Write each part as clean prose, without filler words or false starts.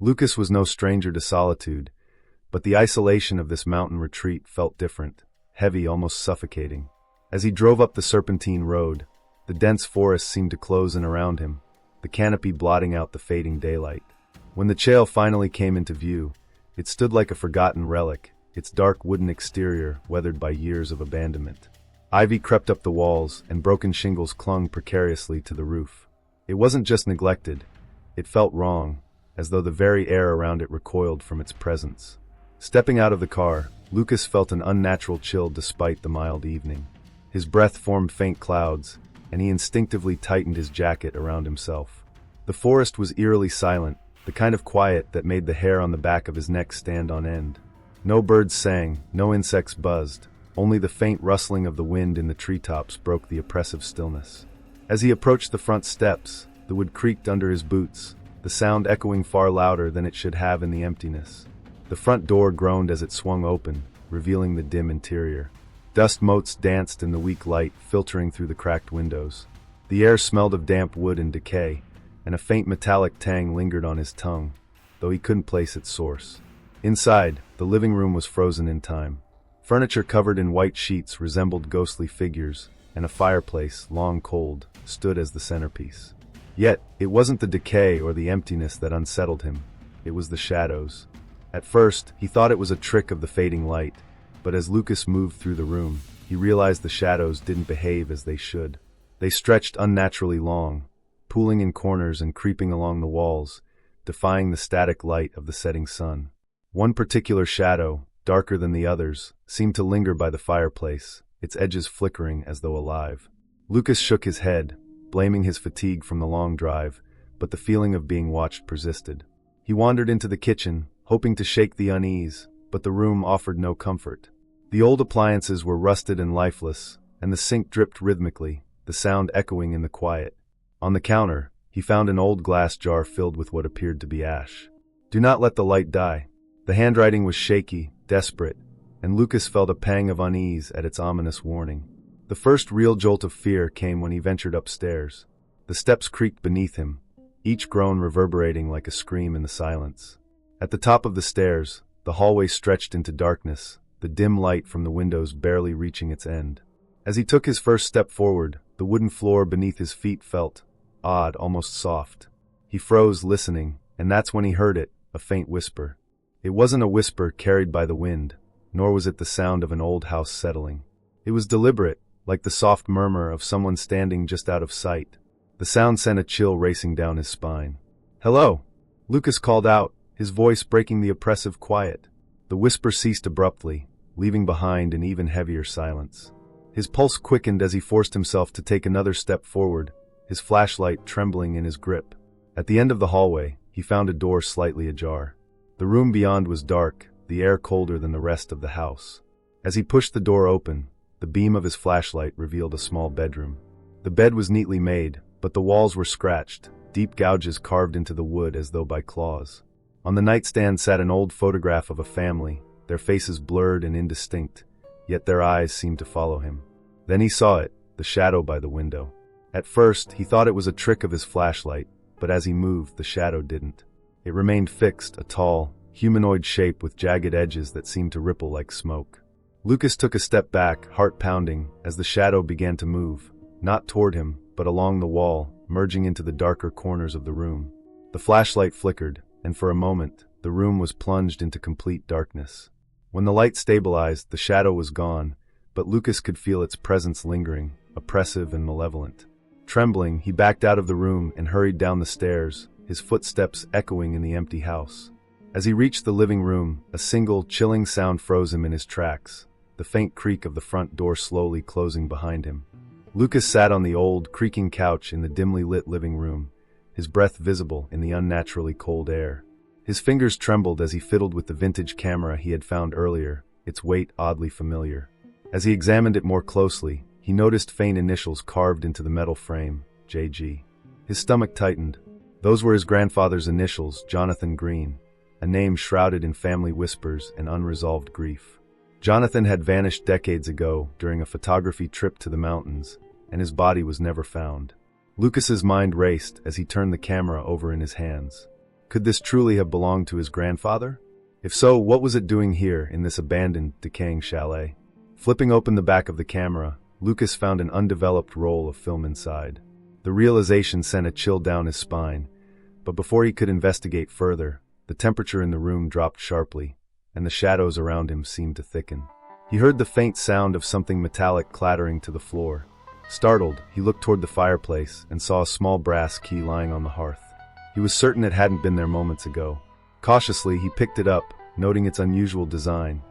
Lucas was no stranger to solitude, but the isolation of this mountain retreat felt different, heavy, almost suffocating. As he drove up the serpentine road, the dense forest seemed to close in around him, the canopy blotting out the fading daylight. When the trail finally came into view, it stood like a forgotten relic, its dark wooden exterior weathered by years of abandonment. Ivy crept up the walls, and broken shingles clung precariously to the roof. It wasn't just neglected, it felt wrong, as though the very air around it recoiled from its presence. Stepping out of the car, Lucas felt an unnatural chill despite the mild evening. His breath formed faint clouds, and he instinctively tightened his jacket around himself. The forest was eerily silent, the kind of quiet that made the hair on the back of his neck stand on end. No birds sang, no insects buzzed, only the faint rustling of the wind in the treetops broke the oppressive stillness. As he approached the front steps, the wood creaked under his boots, the sound echoing far louder than it should have in the emptiness. The front door groaned as it swung open, revealing the dim interior. Dust motes danced in the weak light filtering through the cracked windows. The air smelled of damp wood and decay, and a faint metallic tang lingered on his tongue, though he couldn't place its source. Inside, the living room was frozen in time. Furniture covered in white sheets resembled ghostly figures, and a fireplace, long cold, stood as the centerpiece. Yet, it wasn't the decay or the emptiness that unsettled him. It was the shadows. At first, he thought it was a trick of the fading light, but as Lucas moved through the room, he realized the shadows didn't behave as they should. They stretched unnaturally long, pooling in corners and creeping along the walls, defying the static light of the setting sun. One particular shadow, darker than the others, seemed to linger by the fireplace, its edges flickering as though alive. Lucas shook his head, blaming his fatigue from the long drive, but the feeling of being watched persisted. He wandered into the kitchen, hoping to shake the unease, but the room offered no comfort. The old appliances were rusted and lifeless, and the sink dripped rhythmically, the sound echoing in the quiet. On the counter, he found an old glass jar filled with what appeared to be ash. "Do not let the light die." The handwriting was shaky, desperate, and Lucas felt a pang of unease at its ominous warning. The first real jolt of fear came when he ventured upstairs. The steps creaked beneath him, each groan reverberating like a scream in the silence. At the top of the stairs, the hallway stretched into darkness, the dim light from the windows barely reaching its end. As he took his first step forward, the wooden floor beneath his feet felt odd, almost soft. He froze, listening, and that's when he heard it, a faint whisper. It wasn't a whisper carried by the wind, nor was it the sound of an old house settling. It was deliberate, like the soft murmur of someone standing just out of sight. The sound sent a chill racing down his spine. "Hello!" Lucas called out, his voice breaking the oppressive quiet. The whisper ceased abruptly, leaving behind an even heavier silence. His pulse quickened as he forced himself to take another step forward, his flashlight trembling in his grip. At the end of the hallway, he found a door slightly ajar. The room beyond was dark, the air colder than the rest of the house. As he pushed the door open, the beam of his flashlight revealed a small bedroom. The bed was neatly made, but the walls were scratched, deep gouges carved into the wood as though by claws. On the nightstand sat an old photograph of a family, their faces blurred and indistinct, yet their eyes seemed to follow him. Then he saw it, the shadow by the window. At first, he thought it was a trick of his flashlight, but as he moved, the shadow didn't. It remained fixed, a tall, humanoid shape with jagged edges that seemed to ripple like smoke. Lucas took a step back, heart pounding, as the shadow began to move, not toward him, but along the wall, merging into the darker corners of the room. The flashlight flickered, and for a moment, the room was plunged into complete darkness. When the light stabilized, the shadow was gone, but Lucas could feel its presence lingering, oppressive and malevolent. Trembling, he backed out of the room and hurried down the stairs, his footsteps echoing in the empty house. As he reached the living room, a single, chilling sound froze him in his tracks, the faint creak of the front door slowly closing behind him. Lucas sat on the old, creaking couch in the dimly lit living room, his breath visible in the unnaturally cold air. His fingers trembled as he fiddled with the vintage camera he had found earlier, its weight oddly familiar. As he examined it more closely, he noticed faint initials carved into the metal frame, JG. His stomach tightened. Those were his grandfather's initials, Jonathan Green, a name shrouded in family whispers and unresolved grief. Jonathan had vanished decades ago during a photography trip to the mountains, and his body was never found. Lucas's mind raced as he turned the camera over in his hands. Could this truly have belonged to his grandfather? If so, what was it doing here in this abandoned, decaying chalet? Flipping open the back of the camera, Lucas found an undeveloped roll of film inside. The realization sent a chill down his spine, but before he could investigate further, the temperature in the room dropped sharply, and the shadows around him seemed to thicken. He heard the faint sound of something metallic clattering to the floor. Startled, he looked toward the fireplace and saw a small brass key lying on the hearth. He was certain it hadn't been there moments ago. Cautiously, he picked it up, noting its unusual design,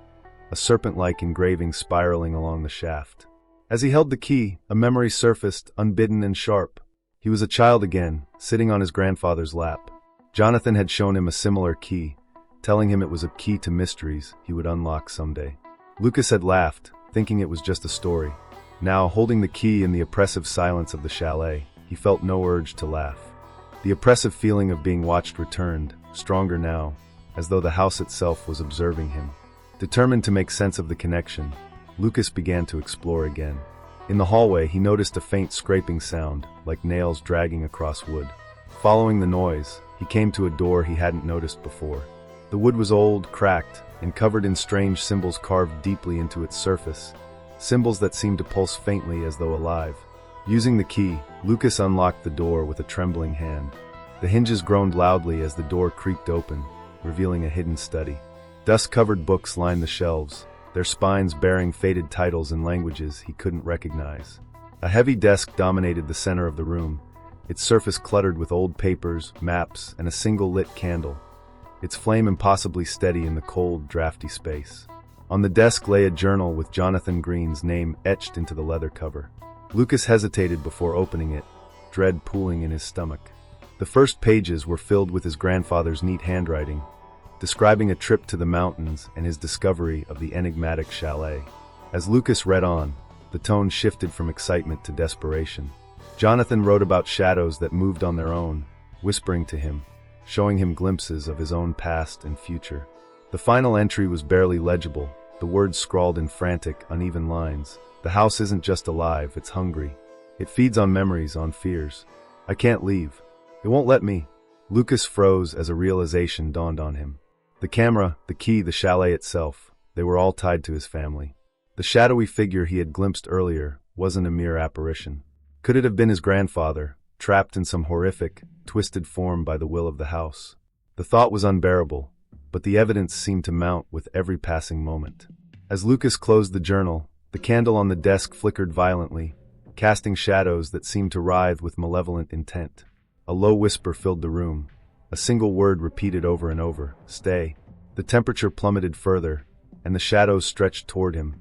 a serpent-like engraving spiraling along the shaft. As he held the key, a memory surfaced, unbidden and sharp. He was a child again, sitting on his grandfather's lap. Jonathan had shown him a similar key, telling him it was a key to mysteries he would unlock someday. Lucas had laughed, thinking it was just a story. Now, holding the key in the oppressive silence of the chalet, he felt no urge to laugh. The oppressive feeling of being watched returned, stronger now, as though the house itself was observing him. Determined to make sense of the connection, Lucas began to explore again. In the hallway, he noticed a faint scraping sound, like nails dragging across wood. Following the noise, he came to a door he hadn't noticed before. The wood was old, cracked, and covered in strange symbols carved deeply into its surface, symbols that seemed to pulse faintly as though alive. Using the key, Lucas unlocked the door with a trembling hand. The hinges groaned loudly as the door creaked open, revealing a hidden study. Dust-covered books lined the shelves, their spines bearing faded titles in languages he couldn't recognize. A heavy desk dominated the center of the room, its surface cluttered with old papers, maps, and a single lit candle, its flame impossibly steady in the cold, drafty space. On the desk lay a journal with Jonathan Green's name etched into the leather cover. Lucas hesitated before opening it, dread pooling in his stomach. The first pages were filled with his grandfather's neat handwriting, describing a trip to the mountains and his discovery of the enigmatic chalet. As Lucas read on, the tone shifted from excitement to desperation. Jonathan wrote about shadows that moved on their own, whispering to him, showing him glimpses of his own past and future. The final entry was barely legible, the words scrawled in frantic, uneven lines. The house isn't just alive, it's hungry. It feeds on memories, on fears. I can't leave. It won't let me. Lucas froze as a realization dawned on him. The camera, the key, the chalet itself, they were all tied to his family. The shadowy figure he had glimpsed earlier wasn't a mere apparition. Could it have been his grandfather, trapped in some horrific, twisted form by the will of the house? The thought was unbearable, but the evidence seemed to mount with every passing moment. As Lucas closed the journal, the candle on the desk flickered violently, casting shadows that seemed to writhe with malevolent intent. A low whisper filled the room, a single word repeated over and over, "Stay." The temperature plummeted further, and the shadows stretched toward him,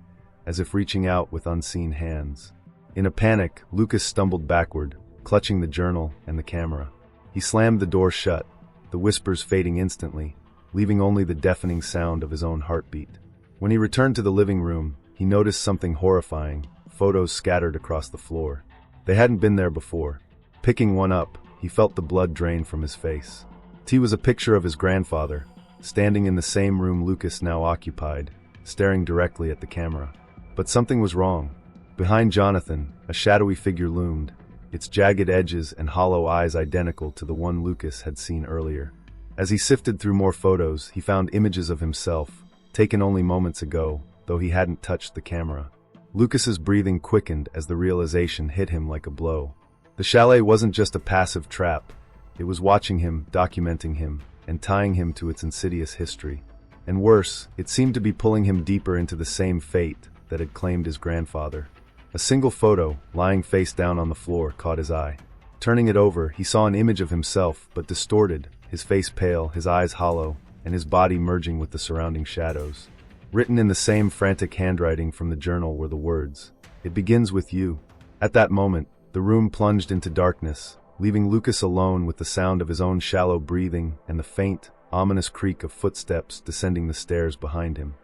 as if reaching out with unseen hands. In a panic, Lucas stumbled backward, clutching the journal and the camera. He slammed the door shut, the whispers fading instantly, leaving only the deafening sound of his own heartbeat. When he returned to the living room, he noticed something horrifying, photos scattered across the floor. They hadn't been there before. Picking one up, he felt the blood drain from his face. It was a picture of his grandfather, standing in the same room Lucas now occupied, staring directly at the camera. But something was wrong. Behind Jonathan, a shadowy figure loomed, its jagged edges and hollow eyes identical to the one Lucas had seen earlier. As he sifted through more photos, he found images of himself, taken only moments ago, though he hadn't touched the camera. Lucas's breathing quickened as the realization hit him like a blow. The chalet wasn't just a passive trap. It was watching him, documenting him, and tying him to its insidious history. And worse, it seemed to be pulling him deeper into the same fate that had claimed his grandfather. A single photo, lying face down on the floor, caught his eye. Turning it over, he saw an image of himself, but distorted, his face pale, his eyes hollow, and his body merging with the surrounding shadows. Written in the same frantic handwriting from the journal were the words, "It begins with you." At that moment, the room plunged into darkness, leaving Lucas alone with the sound of his own shallow breathing and the faint, ominous creak of footsteps descending the stairs behind him.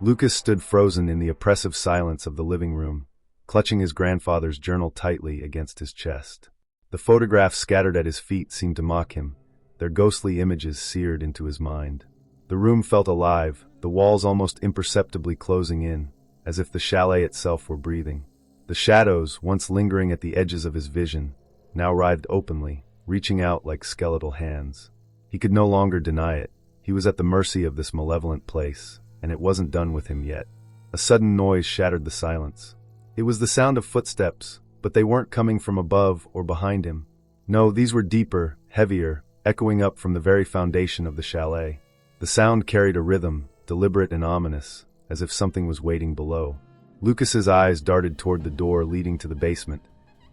Lucas stood frozen in the oppressive silence of the living room, clutching his grandfather's journal tightly against his chest. The photographs scattered at his feet seemed to mock him, their ghostly images seared into his mind. The room felt alive, the walls almost imperceptibly closing in, as if the chalet itself were breathing. The shadows, once lingering at the edges of his vision, now writhed openly, reaching out like skeletal hands. He could no longer deny it. He was at the mercy of this malevolent place, and it wasn't done with him yet. A sudden noise shattered the silence. It was the sound of footsteps, but they weren't coming from above or behind him. No, these were deeper, heavier, echoing up from the very foundation of the chalet. The sound carried a rhythm, deliberate and ominous, as if something was waiting below. Lucas's eyes darted toward the door leading to the basement,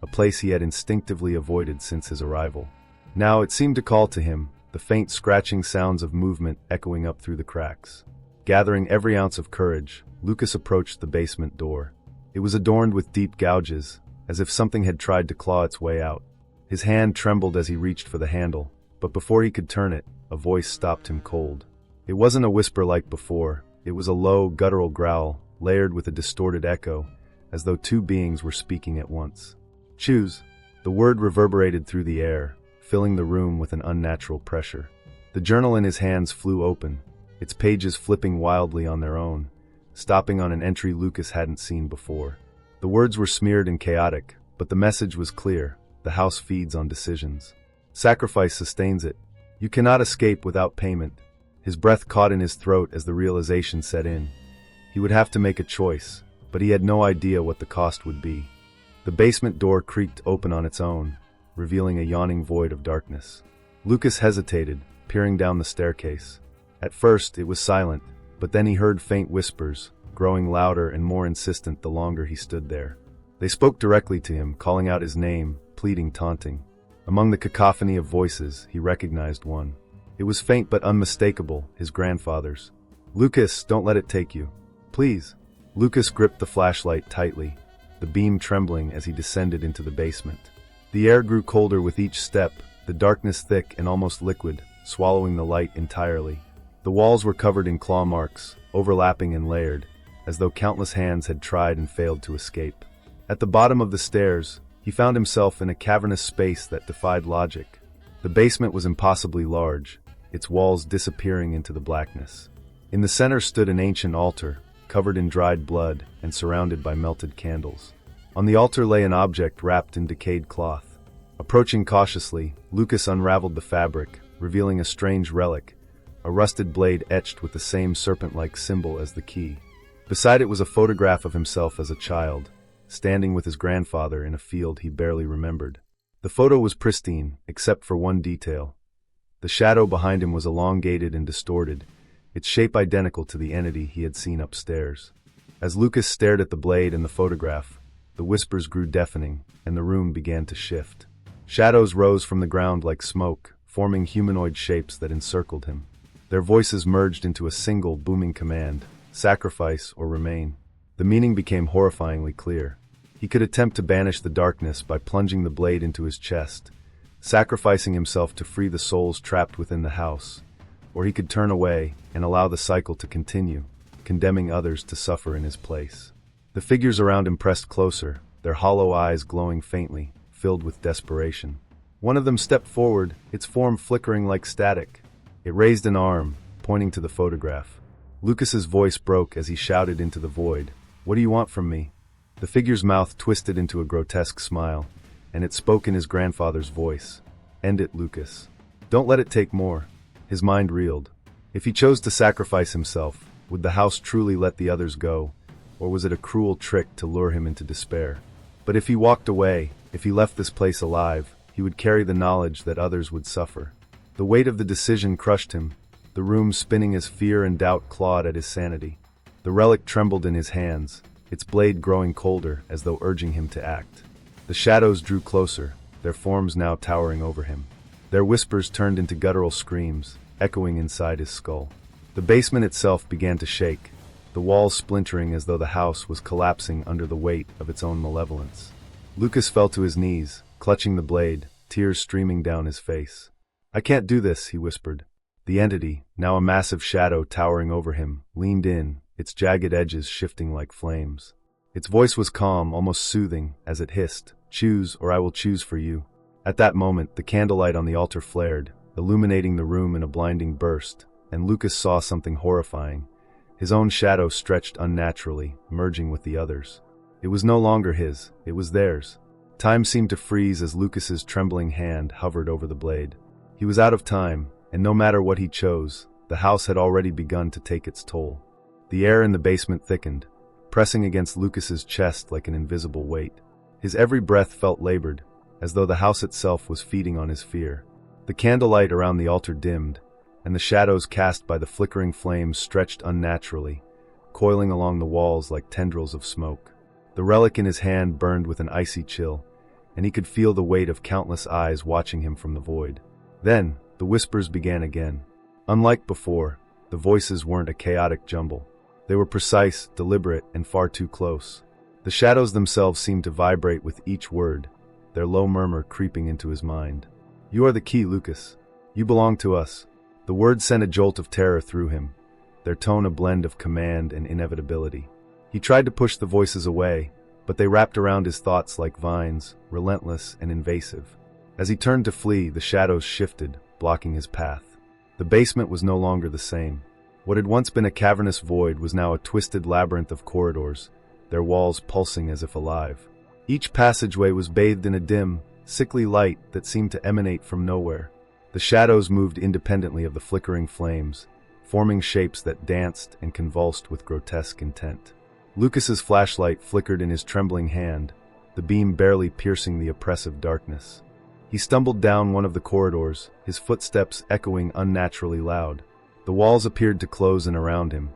a place he had instinctively avoided since his arrival. Now it seemed to call to him, the faint scratching sounds of movement echoing up through the cracks. Gathering every ounce of courage, Lucas approached the basement door. It was adorned with deep gouges, as if something had tried to claw its way out. His hand trembled as he reached for the handle, but before he could turn it, a voice stopped him cold. It wasn't a whisper like before, it was a low, guttural growl, layered with a distorted echo, as though two beings were speaking at once. "Choose." The word reverberated through the air, filling the room with an unnatural pressure. The journal in his hands flew open, its pages flipping wildly on their own, stopping on an entry Lucas hadn't seen before. The words were smeared and chaotic, but the message was clear: the house feeds on decisions. Sacrifice sustains it. You cannot escape without payment. His breath caught in his throat as the realization set in. He would have to make a choice, but he had no idea what the cost would be. The basement door creaked open on its own, revealing a yawning void of darkness. Lucas hesitated, peering down the staircase. At first, it was silent, but then he heard faint whispers, growing louder and more insistent the longer he stood there. They spoke directly to him, calling out his name, pleading, taunting. Among the cacophony of voices, he recognized one. It was faint but unmistakable, his grandfather's. "Lucas, don't let it take you. Please." Lucas gripped the flashlight tightly, the beam trembling as he descended into the basement. The air grew colder with each step, the darkness thick and almost liquid, swallowing the light entirely. The walls were covered in claw marks, overlapping and layered, as though countless hands had tried and failed to escape. At the bottom of the stairs, he found himself in a cavernous space that defied logic. The basement was impossibly large, its walls disappearing into the blackness. In the center stood an ancient altar, covered in dried blood and surrounded by melted candles. On the altar lay an object wrapped in decayed cloth. Approaching cautiously, Lucas unraveled the fabric, revealing a strange relic, a rusted blade etched with the same serpent-like symbol as the key. Beside it was a photograph of himself as a child, standing with his grandfather in a field he barely remembered. The photo was pristine, except for one detail. The shadow behind him was elongated and distorted, its shape identical to the entity he had seen upstairs. As Lucas stared at the blade and the photograph, the whispers grew deafening, and the room began to shift. Shadows rose from the ground like smoke, forming humanoid shapes that encircled him. Their voices merged into a single, booming command: sacrifice or remain. The meaning became horrifyingly clear. He could attempt to banish the darkness by plunging the blade into his chest, sacrificing himself to free the souls trapped within the house, or he could turn away and allow the cycle to continue, condemning others to suffer in his place. The figures around him pressed closer, their hollow eyes glowing faintly, filled with desperation. One of them stepped forward, its form flickering like static. It raised an arm, pointing to the photograph. Lucas's voice broke as he shouted into the void, "What do you want from me?" The figure's mouth twisted into a grotesque smile, and it spoke in his grandfather's voice. "End it, Lucas. Don't let it take more." His mind reeled. If he chose to sacrifice himself, would the house truly let the others go, or was it a cruel trick to lure him into despair? But if he walked away, if he left this place alive, he would carry the knowledge that others would suffer. The weight of the decision crushed him, the room spinning as fear and doubt clawed at his sanity. The relic trembled in his hands, its blade growing colder as though urging him to act. The shadows drew closer, their forms now towering over him. Their whispers turned into guttural screams, echoing inside his skull. The basement itself began to shake, the walls splintering as though the house was collapsing under the weight of its own malevolence. Lucas fell to his knees, clutching the blade, tears streaming down his face. "I can't do this," he whispered. The entity, now a massive shadow towering over him, leaned in, its jagged edges shifting like flames. Its voice was calm, almost soothing, as it hissed, "Choose, or I will choose for you." At that moment, the candlelight on the altar flared, illuminating the room in a blinding burst, and Lucas saw something horrifying. His own shadow stretched unnaturally, merging with the others. It was no longer his, it was theirs. Time seemed to freeze as Lucas's trembling hand hovered over the blade. He was out of time, and no matter what he chose, the house had already begun to take its toll. The air in the basement thickened, pressing against Lucas's chest like an invisible weight. His every breath felt labored, as though the house itself was feeding on his fear. The candlelight around the altar dimmed, and the shadows cast by the flickering flames stretched unnaturally, coiling along the walls like tendrils of smoke. The relic in his hand burned with an icy chill, and he could feel the weight of countless eyes watching him from the void. Then, the whispers began again. Unlike before, the voices weren't a chaotic jumble. They were precise, deliberate, and far too close. The shadows themselves seemed to vibrate with each word, their low murmur creeping into his mind. "You are the key, Lucas. You belong to us." The words sent a jolt of terror through him, their tone a blend of command and inevitability. He tried to push the voices away, but they wrapped around his thoughts like vines, relentless and invasive. As he turned to flee, the shadows shifted, blocking his path. The basement was no longer the same. What had once been a cavernous void was now a twisted labyrinth of corridors, their walls pulsing as if alive. Each passageway was bathed in a dim, sickly light that seemed to emanate from nowhere. The shadows moved independently of the flickering flames, forming shapes that danced and convulsed with grotesque intent. Lucas's flashlight flickered in his trembling hand, the beam barely piercing the oppressive darkness. He stumbled down one of the corridors, his footsteps echoing unnaturally loud. The walls appeared to close in around him,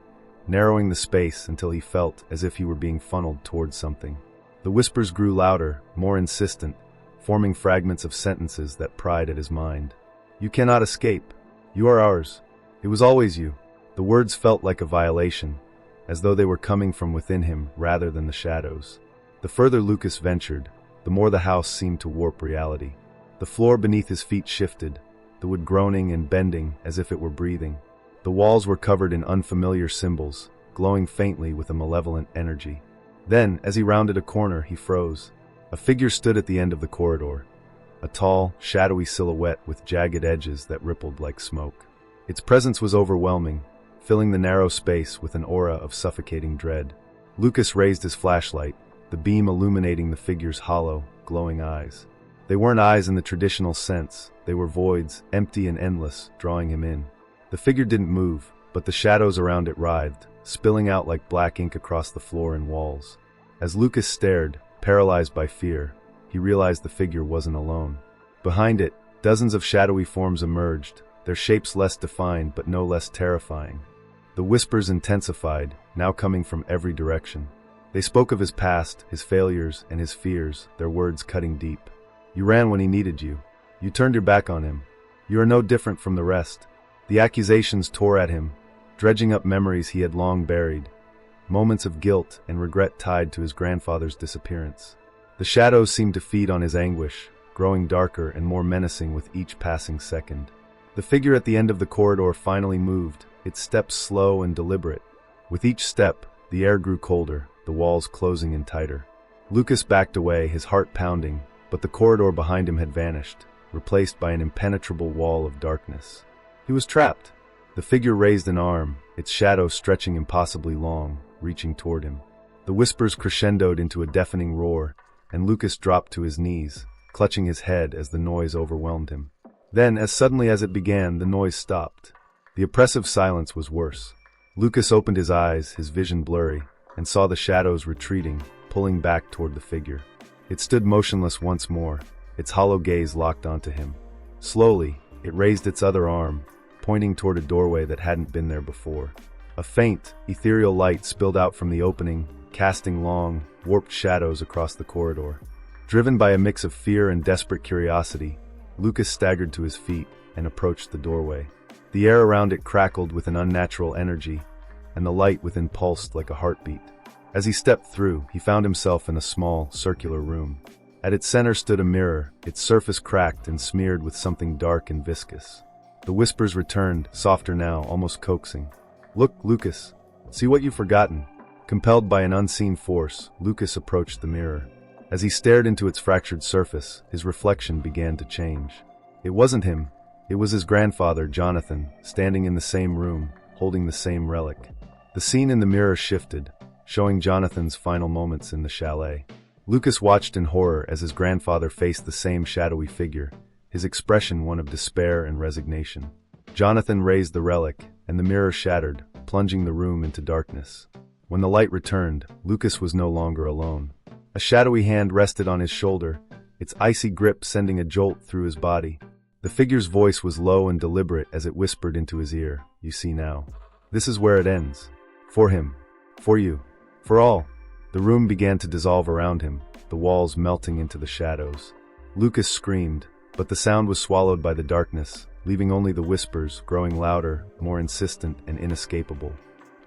narrowing the space until he felt as if he were being funneled towards something. The whispers grew louder, more insistent, forming fragments of sentences that pried at his mind. "You cannot escape. You are ours. It was always you." The words felt like a violation, as though they were coming from within him rather than the shadows. The further Lucas ventured, the more the house seemed to warp reality. The floor beneath his feet shifted, the wood groaning and bending as if it were breathing. The walls were covered in unfamiliar symbols, glowing faintly with a malevolent energy. Then, as he rounded a corner, he froze. A figure stood at the end of the corridor, a tall, shadowy silhouette with jagged edges that rippled like smoke. Its presence was overwhelming, filling the narrow space with an aura of suffocating dread. Lucas raised his flashlight, the beam illuminating the figure's hollow, glowing eyes. They weren't eyes in the traditional sense, they were voids, empty and endless, drawing him in. The figure didn't move, but the shadows around it writhed, spilling out like black ink across the floor and walls. As Lucas stared, paralyzed by fear, he realized the figure wasn't alone. Behind it, dozens of shadowy forms emerged, their shapes less defined but no less terrifying. The whispers intensified, now coming from every direction. They spoke of his past, his failures, and his fears, their words cutting deep. "You ran when he needed you. You turned your back on him. You are no different from the rest." The accusations tore at him, dredging up memories he had long buried, moments of guilt and regret tied to his grandfather's disappearance. The shadows seemed to feed on his anguish, growing darker and more menacing with each passing second. The figure at the end of the corridor finally moved, its steps slow and deliberate. With each step, the air grew colder, the walls closing in tighter. Lucas backed away, his heart pounding, but the corridor behind him had vanished, replaced by an impenetrable wall of darkness. He was trapped. The figure raised an arm, its shadow stretching impossibly long, reaching toward him. The whispers crescendoed into a deafening roar, and Lucas dropped to his knees, clutching his head as the noise overwhelmed him. Then, as suddenly as it began, the noise stopped. The oppressive silence was worse. Lucas opened his eyes, his vision blurry, and saw the shadows retreating, pulling back toward the figure. It stood motionless once more, its hollow gaze locked onto him. Slowly, it raised its other arm, pointing toward a doorway that hadn't been there before. A faint, ethereal light spilled out from the opening, casting long, warped shadows across the corridor. Driven by a mix of fear and desperate curiosity, Lucas staggered to his feet and approached the doorway. The air around it crackled with an unnatural energy, and the light within pulsed like a heartbeat. As he stepped through, he found himself in a small, circular room. At its center stood a mirror, its surface cracked and smeared with something dark and viscous. The whispers returned, softer now, almost coaxing. "Look, Lucas. See what you've forgotten." Compelled by an unseen force, Lucas approached the mirror. As he stared into its fractured surface, his reflection began to change. It wasn't him. It was his grandfather, Jonathan, standing in the same room, holding the same relic. The scene in the mirror shifted, showing Jonathan's final moments in the chalet. Lucas watched in horror as his grandfather faced the same shadowy figure, his expression one of despair and resignation. Jonathan raised the relic, and the mirror shattered, plunging the room into darkness. When the light returned, Lucas was no longer alone. A shadowy hand rested on his shoulder, its icy grip sending a jolt through his body. The figure's voice was low and deliberate as it whispered into his ear, "You see now. This is where it ends. For him. For you. For all." The room began to dissolve around him, the walls melting into the shadows. Lucas screamed, but the sound was swallowed by the darkness, leaving only the whispers, growing louder, more insistent and inescapable.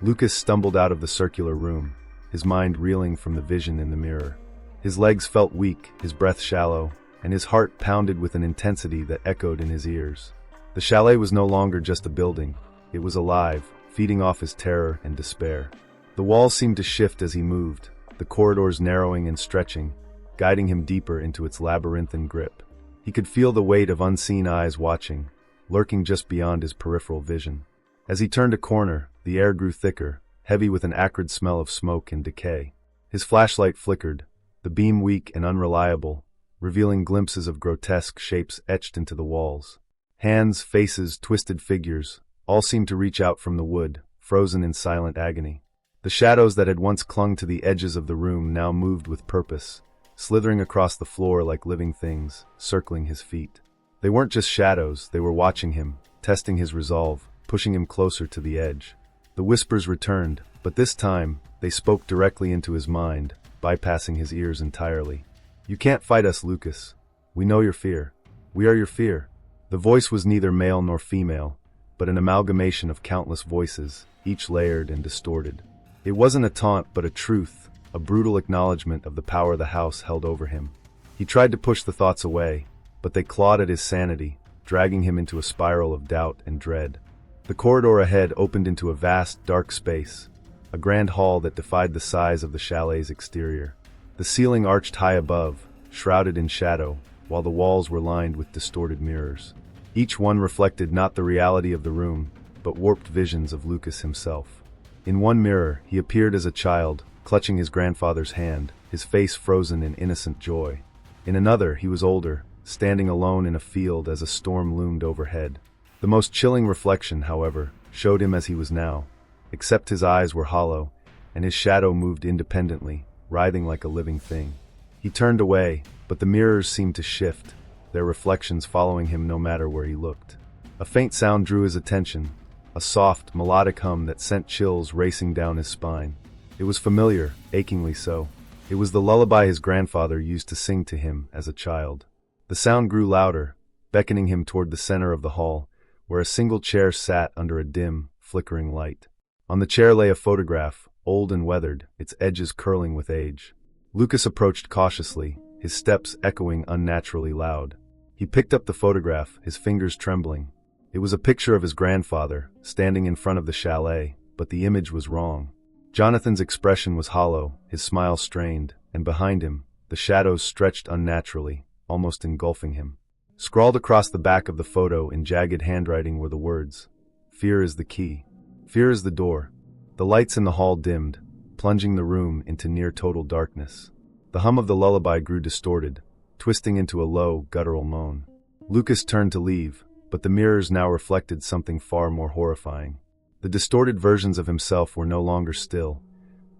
Lucas stumbled out of the circular room, his mind reeling from the vision in the mirror. His legs felt weak, his breath shallow, and his heart pounded with an intensity that echoed in his ears. The chalet was no longer just a building. It was alive, feeding off his terror and despair. The walls seemed to shift as he moved, the corridors narrowing and stretching, guiding him deeper into its labyrinthine grip. He could feel the weight of unseen eyes watching, lurking just beyond his peripheral vision. As he turned a corner, the air grew thicker, heavy with an acrid smell of smoke and decay. His flashlight flickered, the beam weak and unreliable, revealing glimpses of grotesque shapes etched into the walls. Hands, faces, twisted figures, all seemed to reach out from the wood, frozen in silent agony. The shadows that had once clung to the edges of the room now moved with purpose, slithering across the floor like living things, circling his feet. They weren't just shadows, they were watching him, testing his resolve, pushing him closer to the edge. The whispers returned, but this time, they spoke directly into his mind, bypassing his ears entirely. "You can't fight us, Lucas. We know your fear. We are your fear." The voice was neither male nor female, but an amalgamation of countless voices, each layered and distorted. It wasn't a taunt, but a truth, a brutal acknowledgement of the power the house held over him. He tried to push the thoughts away, but they clawed at his sanity, dragging him into a spiral of doubt and dread. The corridor ahead opened into a vast, dark space, a grand hall that defied the size of the chalet's exterior. The ceiling arched high above, shrouded in shadow, while the walls were lined with distorted mirrors. Each one reflected not the reality of the room, but warped visions of Lucas himself. In one mirror, he appeared as a child, clutching his grandfather's hand, his face frozen in innocent joy. In another, he was older, standing alone in a field as a storm loomed overhead. The most chilling reflection, however, showed him as he was now, except his eyes were hollow, and his shadow moved independently, writhing like a living thing. He turned away, but the mirrors seemed to shift, their reflections following him no matter where he looked. A faint sound drew his attention, a soft, melodic hum that sent chills racing down his spine. It was familiar, achingly so. It was the lullaby his grandfather used to sing to him as a child. The sound grew louder, beckoning him toward the center of the hall, where a single chair sat under a dim, flickering light. On the chair lay a photograph, old and weathered, its edges curling with age. Lucas approached cautiously, his steps echoing unnaturally loud. He picked up the photograph, his fingers trembling. It was a picture of his grandfather, standing in front of the chalet, but the image was wrong. Jonathan's expression was hollow, his smile strained, and behind him, the shadows stretched unnaturally, almost engulfing him. Scrawled across the back of the photo in jagged handwriting were the words, "Fear is the key. Fear is the door." The lights in the hall dimmed, plunging the room into near-total darkness. The hum of the lullaby grew distorted, twisting into a low, guttural moan. Lucas turned to leave, but the mirrors now reflected something far more horrifying. The distorted versions of himself were no longer still.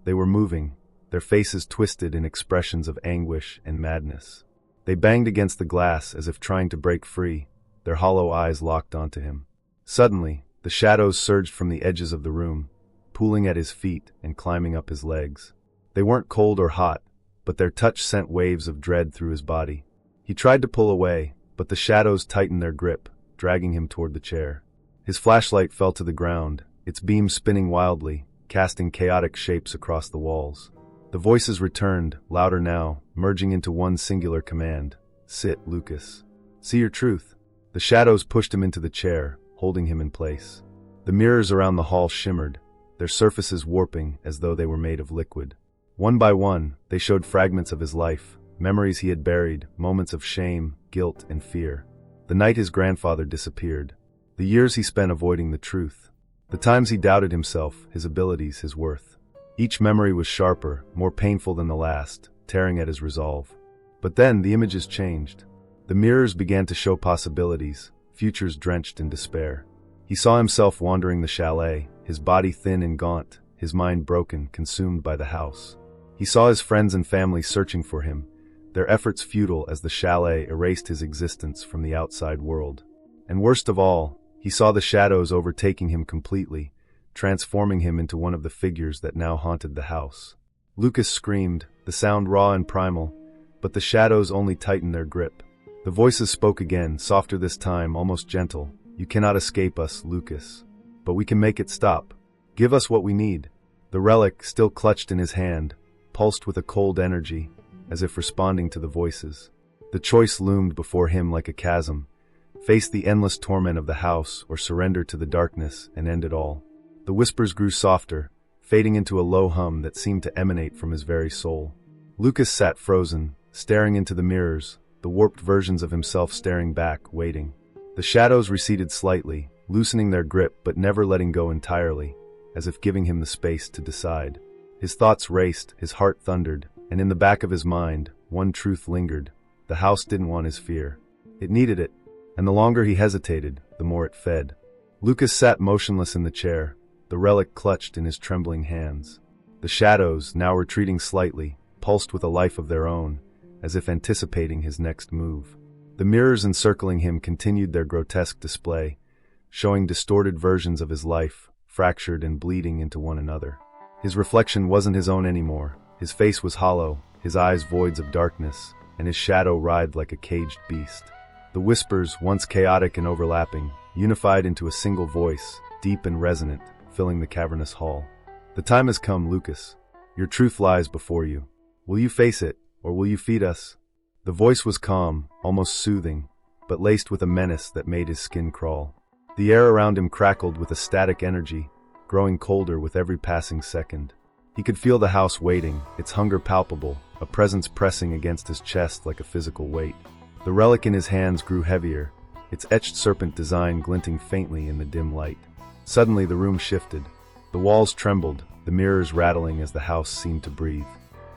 They were moving, their faces twisted in expressions of anguish and madness. They banged against the glass as if trying to break free, their hollow eyes locked onto him. Suddenly, the shadows surged from the edges of the room, pooling at his feet and climbing up his legs. They weren't cold or hot, but their touch sent waves of dread through his body. He tried to pull away, but the shadows tightened their grip, dragging him toward the chair. His flashlight fell to the ground, its beam spinning wildly, casting chaotic shapes across the walls. The voices returned, louder now, merging into one singular command. "Sit, Lucas. See your truth." The shadows pushed him into the chair, holding him in place. The mirrors around the hall shimmered, their surfaces warping as though they were made of liquid. One by one, they showed fragments of his life, memories he had buried, moments of shame, guilt, and fear. The night his grandfather disappeared. The years he spent avoiding the truth. The times he doubted himself, his abilities, his worth. Each memory was sharper, more painful than the last, tearing at his resolve. But then the images changed. The mirrors began to show possibilities, futures drenched in despair. He saw himself wandering the chalet, his body thin and gaunt, his mind broken, consumed by the house. He saw his friends and family searching for him, their efforts futile as the chalet erased his existence from the outside world. And worst of all, he saw the shadows overtaking him completely, transforming him into one of the figures that now haunted the house. Lucas screamed, the sound raw and primal, but the shadows only tightened their grip. The voices spoke again, softer this time, almost gentle. You cannot escape us, Lucas. But we can make it stop. Give us what we need. The relic, still clutched in his hand, pulsed with a cold energy, as if responding to the voices. The choice loomed before him like a chasm. Face the endless torment of the house, or surrender to the darkness and end it all. The whispers grew softer, fading into a low hum that seemed to emanate from his very soul. Lucas sat frozen, staring into the mirrors, the warped versions of himself staring back, waiting. The shadows receded slightly, loosening their grip but never letting go entirely, as if giving him the space to decide. His thoughts raced, his heart thundered, and in the back of his mind, one truth lingered. The house didn't want his fear. It needed it, and the longer he hesitated, the more it fed. Lucas sat motionless in the chair, the relic clutched in his trembling hands. The shadows, now retreating slightly, pulsed with a life of their own, as if anticipating his next move. The mirrors encircling him continued their grotesque display, showing distorted versions of his life, fractured and bleeding into one another. His reflection wasn't his own anymore. His face was hollow, his eyes voids of darkness, and his shadow writhed like a caged beast. The whispers, once chaotic and overlapping, unified into a single voice, deep and resonant, filling the cavernous hall. The time has come, Lucas. Your truth lies before you. Will you face it, or will you feed us? The voice was calm, almost soothing, but laced with a menace that made his skin crawl. The air around him crackled with a static energy, growing colder with every passing second. He could feel the house waiting, its hunger palpable, a presence pressing against his chest like a physical weight. The relic in his hands grew heavier, its etched serpent design glinting faintly in the dim light. Suddenly the room shifted. The walls trembled, the mirrors rattling as the house seemed to breathe.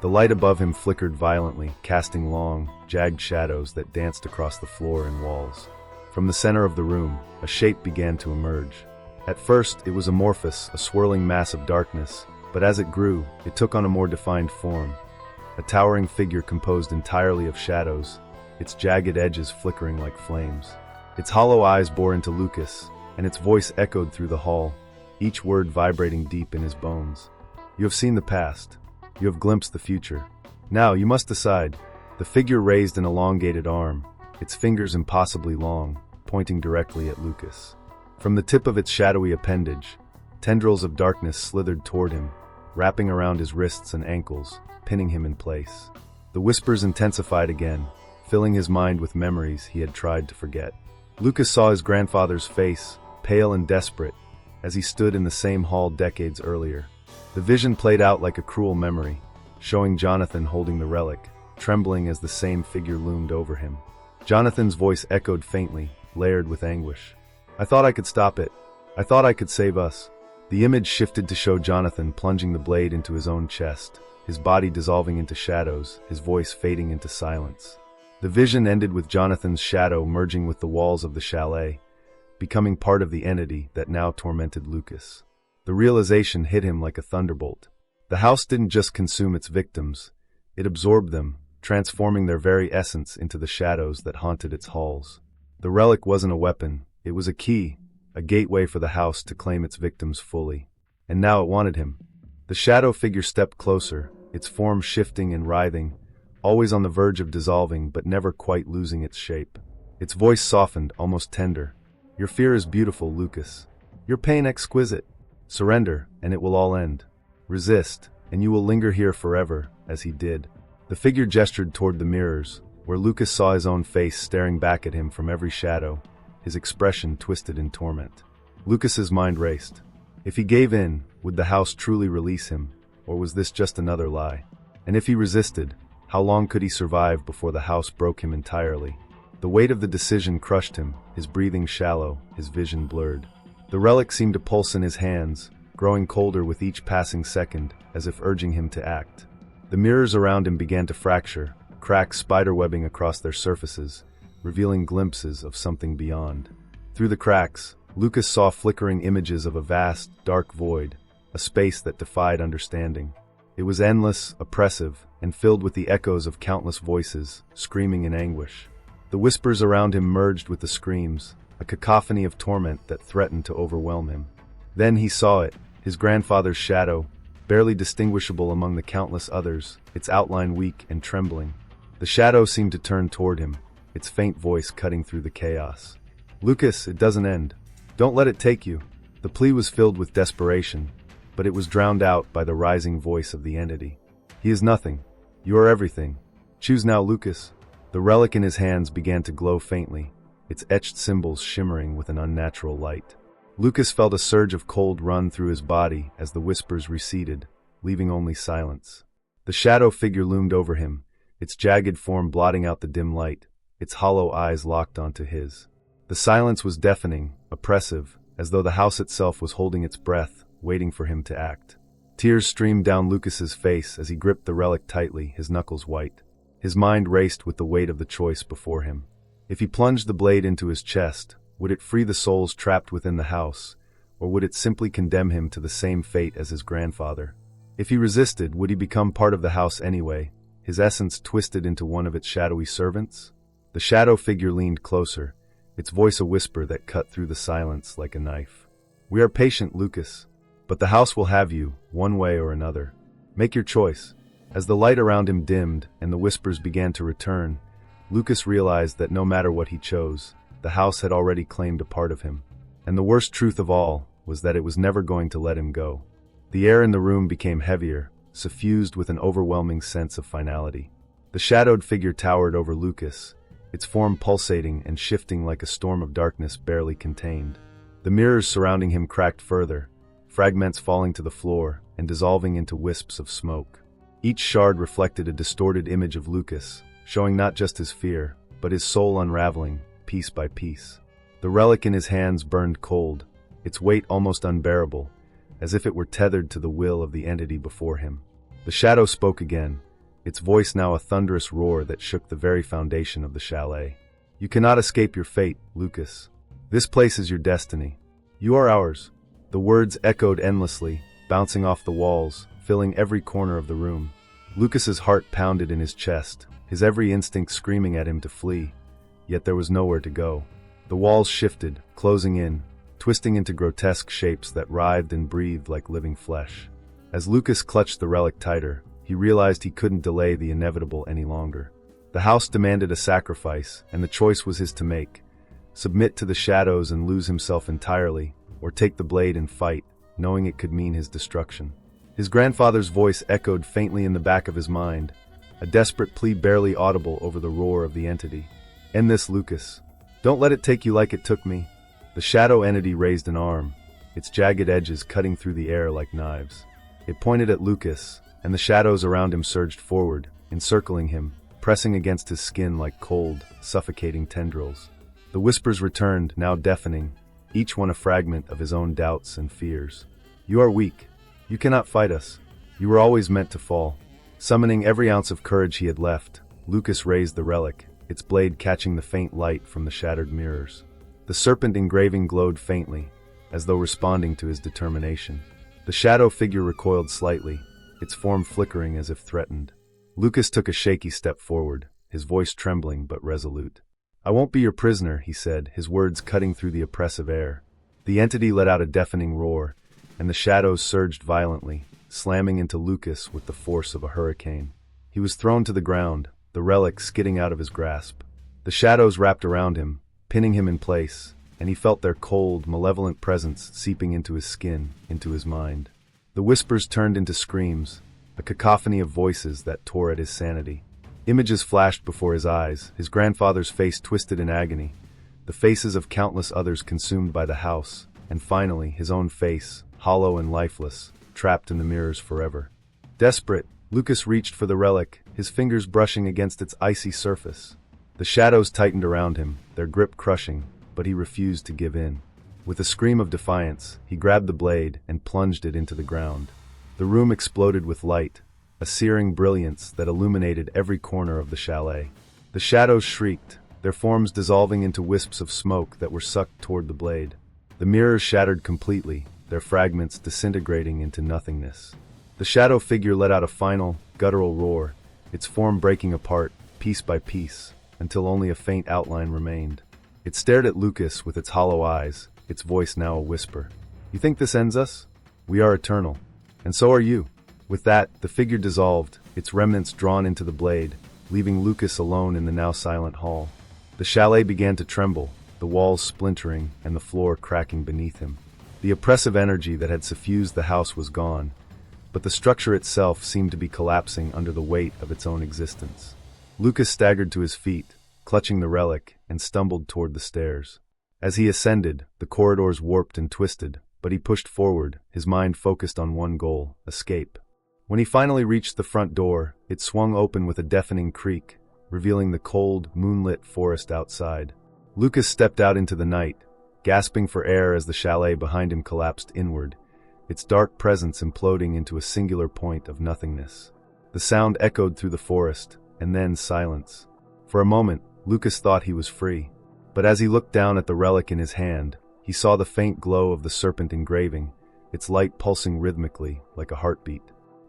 The light above him flickered violently, casting long, jagged shadows that danced across the floor and walls. From the center of the room, a shape began to emerge. At first, it was amorphous, a swirling mass of darkness, but as it grew, it took on a more defined form. A towering figure composed entirely of shadows, its jagged edges flickering like flames. Its hollow eyes bore into Lucas, and its voice echoed through the hall, each word vibrating deep in his bones. You have seen the past. You have glimpsed the future. Now you must decide. The figure raised an elongated arm, its fingers impossibly long, pointing directly at Lucas. From the tip of its shadowy appendage, tendrils of darkness slithered toward him, wrapping around his wrists and ankles, pinning him in place. The whispers intensified again, filling his mind with memories he had tried to forget. Lucas saw his grandfather's face, pale and desperate, as he stood in the same hall decades earlier. The vision played out like a cruel memory, showing Jonathan holding the relic, trembling as the same figure loomed over him. Jonathan's voice echoed faintly, layered with anguish. I thought I could stop it. I thought I could save us. The image shifted to show Jonathan plunging the blade into his own chest, his body dissolving into shadows, his voice fading into silence. The vision ended with Jonathan's shadow merging with the walls of the chalet, becoming part of the entity that now tormented Lucas. The realization hit him like a thunderbolt. The house didn't just consume its victims, it absorbed them, transforming their very essence into the shadows that haunted its halls. The relic wasn't a weapon, it was a key, a gateway for the house to claim its victims fully. And now it wanted him. The shadow figure stepped closer, its form shifting and writhing, always on the verge of dissolving but never quite losing its shape. Its voice softened, almost tender. Your fear is beautiful, Lucas. Your pain exquisite. Surrender, and it will all end. Resist, and you will linger here forever, as he did. The figure gestured toward the mirrors, where Lucas saw his own face staring back at him from every shadow, his expression twisted in torment. Lucas's mind raced. If he gave in, would the house truly release him, or was this just another lie? And if he resisted, how long could he survive before the house broke him entirely? The weight of the decision crushed him, his breathing shallow, his vision blurred. The relic seemed to pulse in his hands, growing colder with each passing second, as if urging him to act. The mirrors around him began to fracture, cracks spiderwebbing across their surfaces, revealing glimpses of something beyond. Through the cracks, Lucas saw flickering images of a vast, dark void, a space that defied understanding. It was endless, oppressive, and filled with the echoes of countless voices, screaming in anguish. The whispers around him merged with the screams, a cacophony of torment that threatened to overwhelm him. Then he saw it, his grandfather's shadow, barely distinguishable among the countless others, its outline weak and trembling. The shadow seemed to turn toward him, its faint voice cutting through the chaos. "Lucas, it doesn't end. Don't let it take you." The plea was filled with desperation, but it was drowned out by the rising voice of the entity. "He is nothing. You are everything. Choose now, Lucas." The relic in his hands began to glow faintly, its etched symbols shimmering with an unnatural light. Lucas felt a surge of cold run through his body as the whispers receded, leaving only silence. The shadow figure loomed over him, its jagged form blotting out the dim light, its hollow eyes locked onto his. The silence was deafening, oppressive, as though the house itself was holding its breath, waiting for him to act. Tears streamed down Lucas's face as he gripped the relic tightly, his knuckles white. His mind raced with the weight of the choice before him. If he plunged the blade into his chest, would it free the souls trapped within the house, or would it simply condemn him to the same fate as his grandfather? If he resisted, would he become part of the house anyway, his essence twisted into one of its shadowy servants? The shadow figure leaned closer, its voice a whisper that cut through the silence like a knife. "We are patient, Lucas, but the house will have you, one way or another. Make your choice." As the light around him dimmed and the whispers began to return, Lucas realized that no matter what he chose, the house had already claimed a part of him. And the worst truth of all was that it was never going to let him go. The air in the room became heavier, suffused with an overwhelming sense of finality. The shadowed figure towered over Lucas, its form pulsating and shifting like a storm of darkness barely contained. The mirrors surrounding him cracked further, fragments falling to the floor and dissolving into wisps of smoke. Each shard reflected a distorted image of Lucas, showing not just his fear, but his soul unraveling, piece by piece. The relic in his hands burned cold, its weight almost unbearable, as if it were tethered to the will of the entity before him. The shadow spoke again, its voice now a thunderous roar that shook the very foundation of the chalet. "You cannot escape your fate, Lucas. This place is your destiny. You are ours." The words echoed endlessly, bouncing off the walls, filling every corner of the room. Lucas's heart pounded in his chest, his every instinct screaming at him to flee, yet there was nowhere to go. The walls shifted, closing in, twisting into grotesque shapes that writhed and breathed like living flesh. As Lucas clutched the relic tighter, he realized he couldn't delay the inevitable any longer. The house demanded a sacrifice, and the choice was his to make: submit to the shadows and lose himself entirely, or take the blade and fight, knowing it could mean his destruction. His grandfather's voice echoed faintly in the back of his mind, a desperate plea barely audible over the roar of the entity. "End this, Lucas. Don't let it take you like it took me." The shadow entity raised an arm, its jagged edges cutting through the air like knives. It pointed at Lucas, and the shadows around him surged forward, encircling him, pressing against his skin like cold, suffocating tendrils. The whispers returned, now deafening, each one a fragment of his own doubts and fears. "You are weak. You cannot fight us. You were always meant to fall." Summoning every ounce of courage he had left, Lucas raised the relic, its blade catching the faint light from the shattered mirrors. The serpent engraving glowed faintly, as though responding to his determination. The shadow figure recoiled slightly, its form flickering as if threatened. Lucas took a shaky step forward, his voice trembling but resolute. "I won't be your prisoner," he said, his words cutting through the oppressive air. The entity let out a deafening roar, and the shadows surged violently, slamming into Lucas with the force of a hurricane. He was thrown to the ground, the relic skidding out of his grasp. The shadows wrapped around him, pinning him in place, and he felt their cold, malevolent presence seeping into his skin, into his mind. The whispers turned into screams, a cacophony of voices that tore at his sanity. Images flashed before his eyes, his grandfather's face twisted in agony, the faces of countless others consumed by the house, and finally his own face, hollow and lifeless, trapped in the mirrors forever. Desperate, Lucas reached for the relic, his fingers brushing against its icy surface. The shadows tightened around him, their grip crushing, but he refused to give in. With a scream of defiance, he grabbed the blade and plunged it into the ground. The room exploded with light, a searing brilliance that illuminated every corner of the chalet. The shadows shrieked, their forms dissolving into wisps of smoke that were sucked toward the blade. The mirrors shattered completely, their fragments disintegrating into nothingness. The shadow figure let out a final, guttural roar, its form breaking apart, piece by piece, until only a faint outline remained. It stared at Lucas with its hollow eyes, its voice now a whisper. "You think this ends us? We are eternal. And so are you." With that, the figure dissolved, its remnants drawn into the blade, leaving Lucas alone in the now silent hall. The chalet began to tremble, the walls splintering and the floor cracking beneath him. The oppressive energy that had suffused the house was gone, but the structure itself seemed to be collapsing under the weight of its own existence. Lucas staggered to his feet, clutching the relic, and stumbled toward the stairs. As he ascended, the corridors warped and twisted, but he pushed forward, his mind focused on one goal: escape. When he finally reached the front door, it swung open with a deafening creak, revealing the cold, moonlit forest outside. Lucas stepped out into the night, gasping for air as the chalet behind him collapsed inward, its dark presence imploding into a singular point of nothingness. The sound echoed through the forest, and then silence. For a moment, Lucas thought he was free. But as he looked down at the relic in his hand, he saw the faint glow of the serpent engraving, its light pulsing rhythmically, like a heartbeat.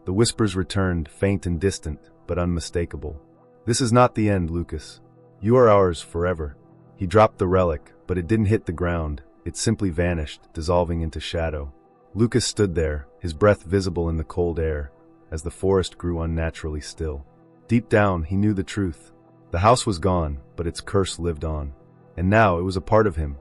The whispers returned, faint and distant, but unmistakable. "This is not the end, Lucas. You are ours forever." He dropped the relic, but it didn't hit the ground. It simply vanished, dissolving into shadow. Lucas stood there, his breath visible in the cold air, as the forest grew unnaturally still. Deep down, he knew the truth. The house was gone, but its curse lived on. And now it was a part of him.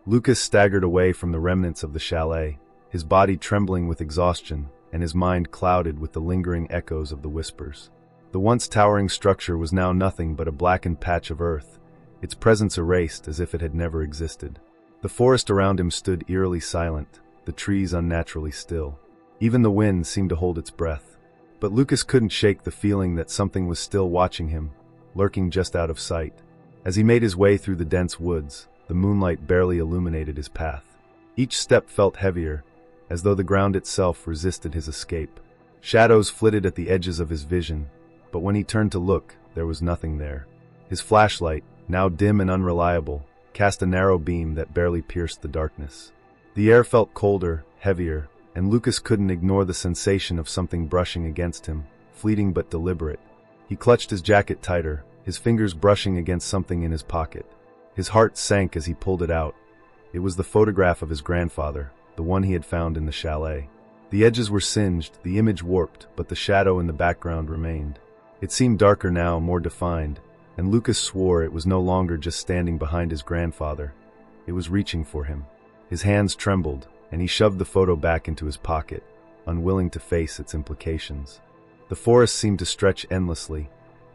Lucas staggered away from the remnants of the chalet, his body trembling with exhaustion, and his mind clouded with the lingering echoes of the whispers. The once towering structure was now nothing but a blackened patch of earth, its presence erased as if it had never existed. The forest around him stood eerily silent, the trees unnaturally still. Even the wind seemed to hold its breath. But Lucas couldn't shake the feeling that something was still watching him, lurking just out of sight. As he made his way through the dense woods, the moonlight barely illuminated his path. Each step felt heavier, as though the ground itself resisted his escape. Shadows flitted at the edges of his vision, but when he turned to look, there was nothing there. His flashlight, now dim and unreliable, cast a narrow beam that barely pierced the darkness. The air felt colder, heavier, and Lucas couldn't ignore the sensation of something brushing against him, fleeting but deliberate. He clutched his jacket tighter, his fingers brushing against something in his pocket. His heart sank as he pulled it out. It was the photograph of his grandfather, the one he had found in the chalet. The edges were singed, the image warped, but the shadow in the background remained. It seemed darker now, more defined, and Lucas swore it was no longer just standing behind his grandfather. It was reaching for him. His hands trembled, and he shoved the photo back into his pocket, unwilling to face its implications. The forest seemed to stretch endlessly,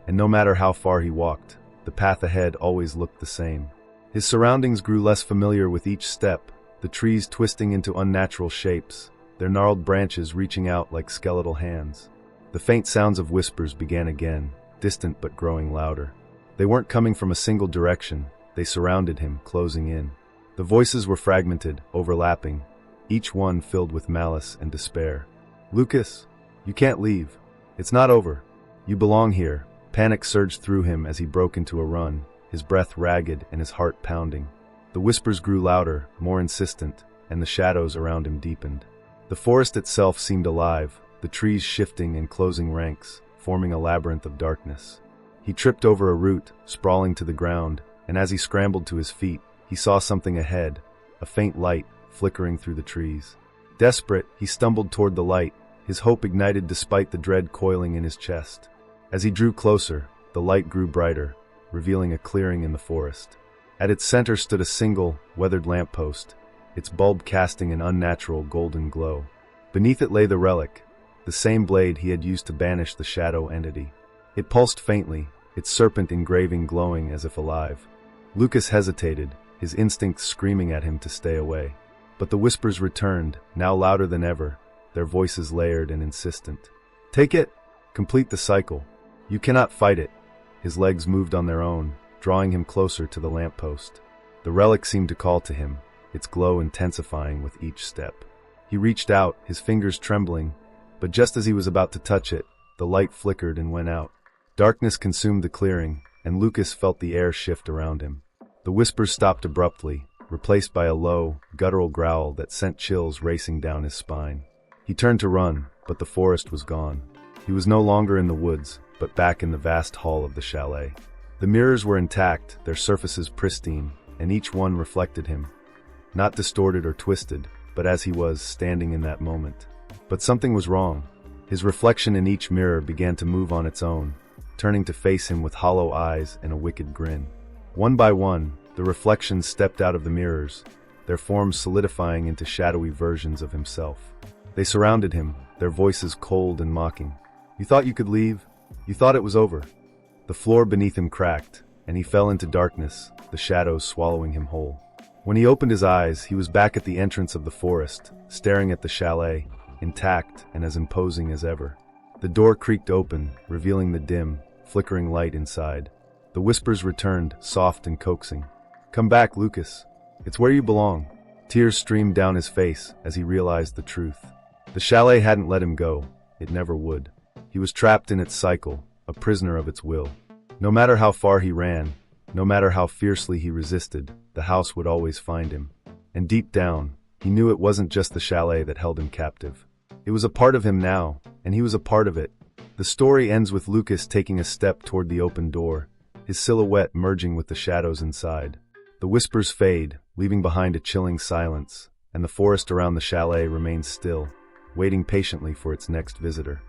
and no matter how far he walked, the path ahead always looked the same. His surroundings grew less familiar with each step, the trees twisting into unnatural shapes, their gnarled branches reaching out like skeletal hands. The faint sounds of whispers began again, distant but growing louder. They weren't coming from a single direction, they surrounded him, closing in. The voices were fragmented, overlapping, each one filled with malice and despair. "Lucas, you can't leave. It's not over. You belong here." Panic surged through him as he broke into a run, his breath ragged and his heart pounding. The whispers grew louder, more insistent, and the shadows around him deepened. The forest itself seemed alive, the trees shifting and closing ranks, forming a labyrinth of darkness. He tripped over a root, sprawling to the ground, and as he scrambled to his feet, he saw something ahead, a faint light flickering through the trees. Desperate, he stumbled toward the light, his hope ignited despite the dread coiling in his chest. As he drew closer, the light grew brighter, revealing a clearing in the forest. At its center stood a single, weathered lamppost, its bulb casting an unnatural golden glow. Beneath it lay the relic, the same blade he had used to banish the shadow entity. It pulsed faintly, its serpent engraving glowing as if alive. Lucas hesitated, his instincts screaming at him to stay away. But the whispers returned, now louder than ever, their voices layered and insistent. "Take it! Complete the cycle. You cannot fight it." His legs moved on their own, drawing him closer to the lamppost. The relic seemed to call to him, its glow intensifying with each step. He reached out, his fingers trembling, but just as he was about to touch it, the light flickered and went out. Darkness consumed the clearing, and Lucas felt the air shift around him. The whispers stopped abruptly, replaced by a low, guttural growl that sent chills racing down his spine. He turned to run, but the forest was gone. He was no longer in the woods, but back in the vast hall of the chalet. The mirrors were intact, their surfaces pristine, and each one reflected him. Not distorted or twisted, but as he was, standing in that moment. But something was wrong. His reflection in each mirror began to move on its own, turning to face him with hollow eyes and a wicked grin. One by one, the reflections stepped out of the mirrors, their forms solidifying into shadowy versions of himself. They surrounded him, their voices cold and mocking. "You thought you could leave? You thought it was over?" The floor beneath him cracked, and he fell into darkness, the shadows swallowing him whole. When he opened his eyes, he was back at the entrance of the forest, staring at the chalet, intact and as imposing as ever. The door creaked open, revealing the dim, flickering light inside. The whispers returned, soft and coaxing. "Come back, Lucas. It's where you belong." Tears streamed down his face as he realized the truth. The chalet hadn't let him go. It never would. He was trapped in its cycle, a prisoner of its will. No matter how far he ran, no matter how fiercely he resisted, the house would always find him. And deep down, he knew it wasn't just the chalet that held him captive. It was a part of him now, and he was a part of it. The story ends with Lucas taking a step toward the open door, his silhouette merging with the shadows inside. The whispers fade, leaving behind a chilling silence, and the forest around the chalet remains still, waiting patiently for its next visitor.